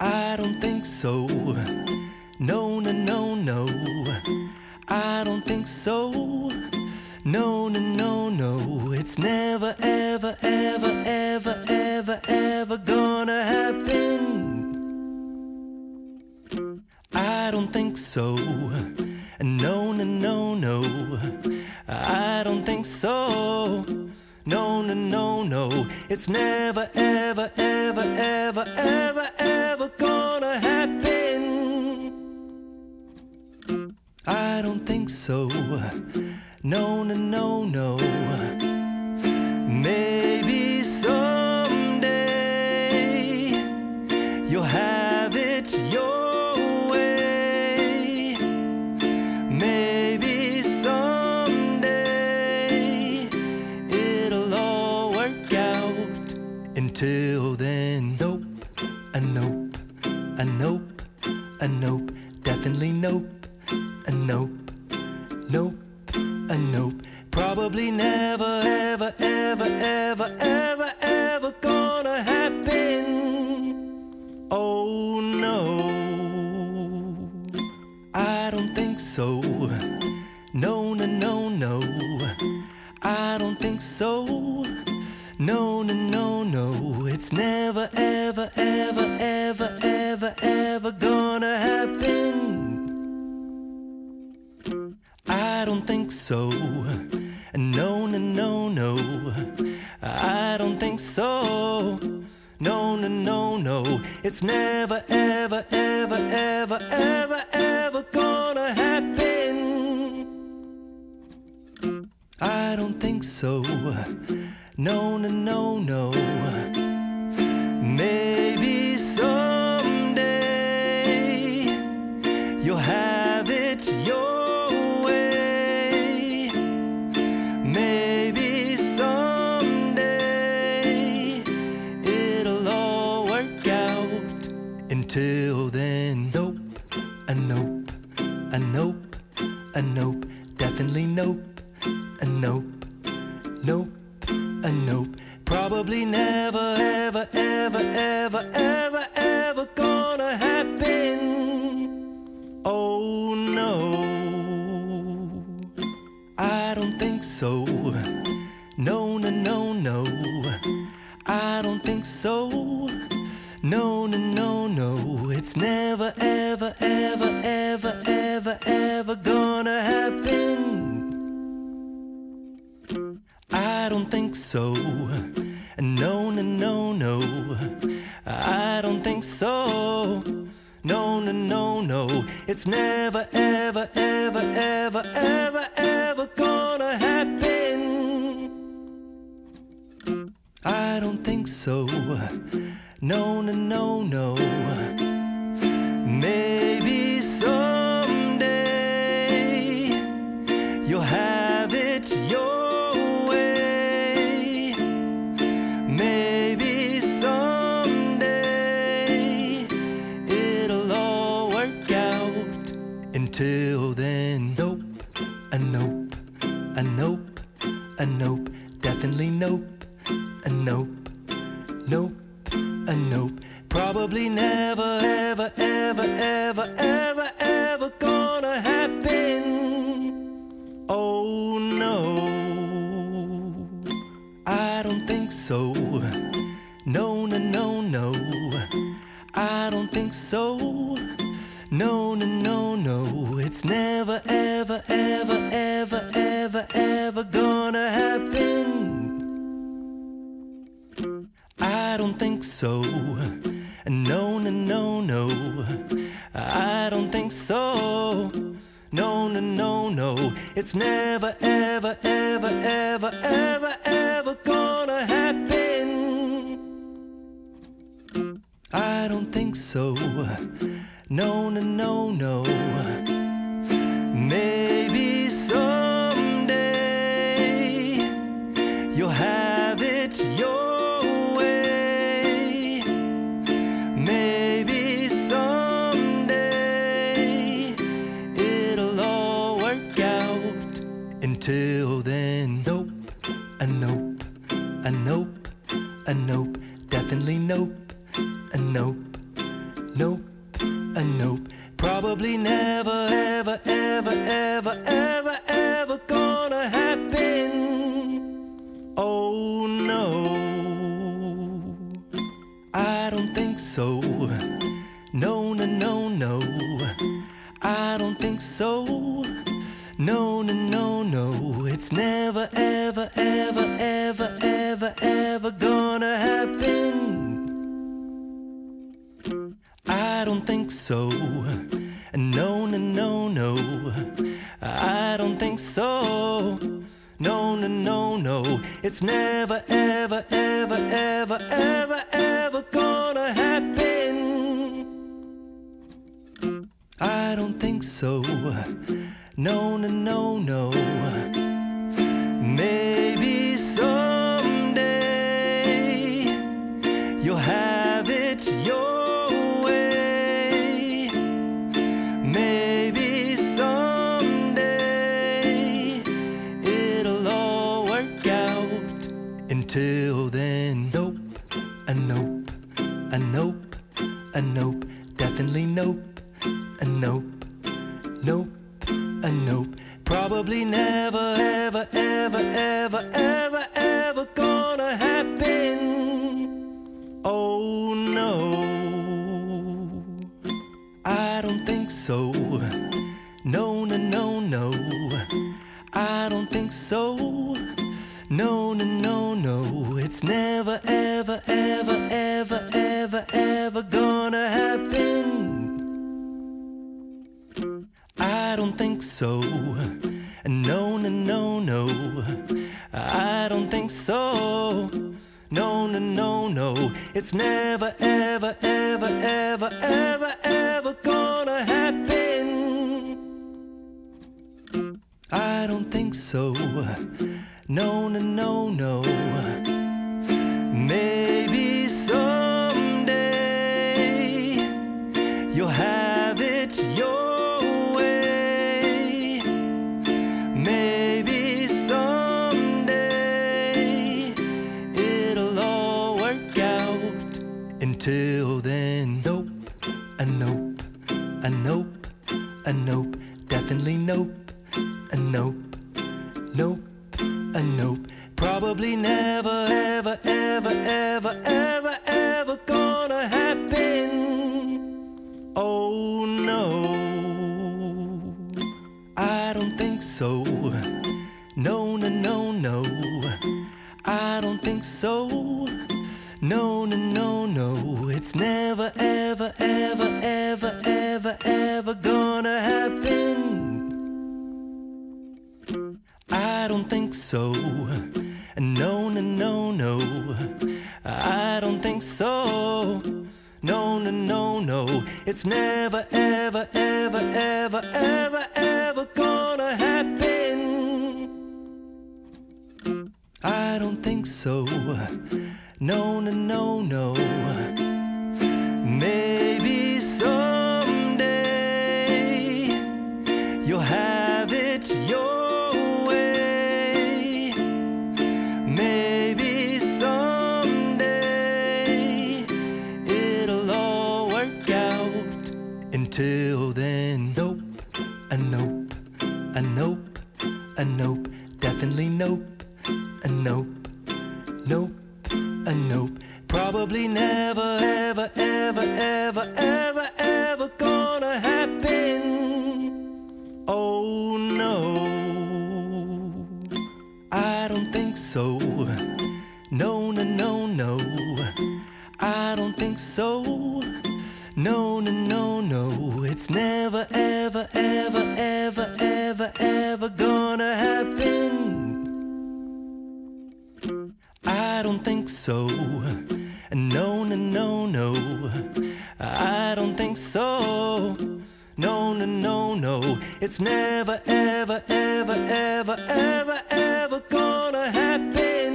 I don't think so. No, no, no, no. I don't think so. No, no, no, no. It's never, ever, ever, ever, ever, ever gonna happen. I don't think so. No, no, no, no. I don't think so. No, no, no, no. It's never, ever, ever, ever, ever, ever gonna happen. I don't think so. No, no, no, no. Maybe someday you'll have it your way. Maybe someday it'll all work out. Until then, nope, a nope, a nope, a nope, definitely nope, a nope, nope, a nope. Probably never, ever, ever, ever, ever, ever gonna happen. Oh no, I don't think so. No, no, no, no. I don't think so. No, no, no, no. It's never, ever, ever, ever, ever, ever gonna happen. I don't think so. No, no, no, no. I don't think so. No, no, no, no. It's never, ever, ever, ever, ever, ever gonna happen. I don't think so. No, no, no, no. Maybe someday you'll have it your way. Maybe someday it'll all work out. Until then, nope, a nope, a nope, a nope, definitely nope, a nope, nope, a nope. Probably never, ever, ever, ever, ever, ever gonna happen. Oh no, I don't think so. No, no, no, no. I don't think so. No, no, no, no. It's never, ever, ever, ever, ever, ever gonna happen. I don't think so. No, no, no, no. I don't think so. No, no, no, no. It's never, ever, ever, ever, ever, ever gonna happen. I don't think so. No, no, no, no. Maybe someday you'll have it your way. Maybe someday it'll all work out. Until then, nope, a nope, a nope, a nope, definitely nope, a nope, nope, a nope. Probably never, ever, ever, ever, ever, ever gonna happen. Oh no, I don't think so. No, no, no, no. I don't think so. No, no, no, no. It's never, ever, ever, ever, ever, ever gonna happen. I don't think so. No, no, no, no. I don't think so. No, no, no, no. It's never, ever, ever, ever, ever, ever gonna happen. I don't think so. No, no, no, no. Maybe someday you'll have it your way. Maybe someday it'll all work out. Until then, nope, a nope, a nope, a nope, definitely nope, a nope, nope, a nope. Probably never, ever, ever, ever, ever, ever gonna happen. Oh no, I don't think so. No, no, no, no, I don't think so. No, no, no, no, it's never, ever, ever, ever, ever, ever gonna happen. I don't think so. No, no, no, no, I don't think so. No, no, no, no, it's never, ever, ever, ever, ever, ever gonna happen. I don't think so. No, no, no, no. Maybe someday you'll have it your way. Maybe someday it'll all work out. Until then, nope, a nope, a nope, a nope, definitely nope, a nope, nope, a nope. Probably never, ever, ever, ever, ever, ever gonna happen. Oh no, I don't think so. No, no, no, no, I don't think so. No, no, no, no, it's never, ever, ever, ever, ever, ever gonna happen. I don't think so. No, no, no, no, I don't think so. No, no, no, no, it's never, ever, ever, ever, ever, ever gonna happen. I don't think so. No, no, no, no. Maybe someday you'll have it your way. Maybe someday it'll all work out. Until then, nope, a nope, a nope, a nope, definitely nope, a nope, nope, a nope. Probably never, ever, ever, ever, ever, ever gonna happen. Oh no, I don't think so. No, no, no, no, I don't think so. No, no, no, no, it's never, ever, ever, ever, ever, ever gonna happen. I don't think so. No, no, no, no, I don't think so. No, no, no, no, it's never, ever, ever, ever, ever, ever gonna happen. I don't think so. No, no, no, no. Maybe someday you'll have it your way. Maybe someday it'll all work out. Until then, nope, a nope, a nope, a nope, definitely nope, a nope, nope, a nope. Probably never, ever, ever, ever, ever, ever gonna happen. Oh no, I don't think so. No, no, no, no, I don't think so. No, no, no, no, it's never, ever, ever, ever, ever, ever gonna happen. I don't think so. No, no, no, no, I don't think so. No, no, no, no, it's never, ever, ever, ever, ever, ever gonna happen.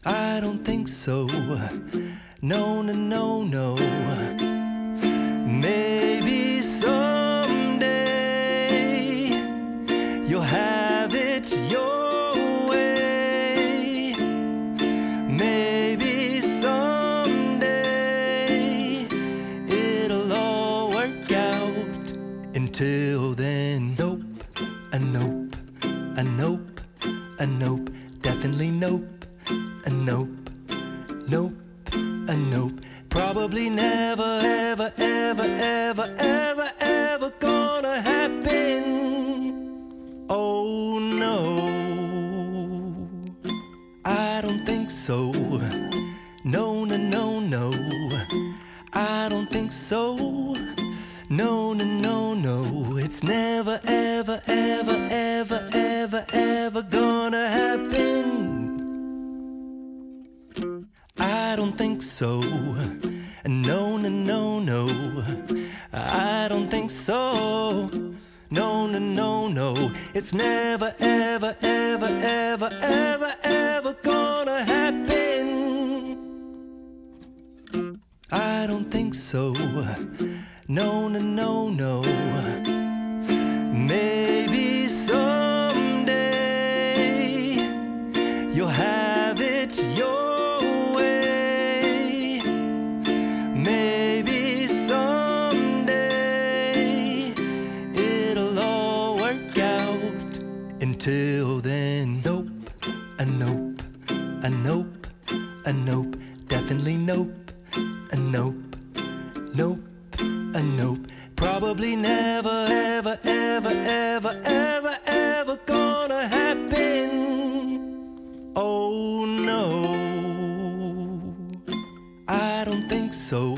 I don't think so. No, no, no, no. Maybe someday you'll have it your way. Maybe someday a nope. Probably never, ever, ever, ever, ever, ever gonna happen. Oh no, I don't think so. No, no, no, no, I don't think so. No, no, no, no, it's never, ever, ever, ever, ever, ever gonna happen. I don't think so. No, no, no, no, I don't think so. No, no, no, no, it's never, ever, ever, ever, ever, ever gonna happen. I don't think so. No, no, no, no. Maybe someday you'll have it your way. Maybe someday it'll all work out. Until then, nope, a nope, a nope, a nope, definitely nope, a nope, nope, a nope. Probably never, ever, ever, ever, ever, ever gonna happen. Oh no, I don't think so.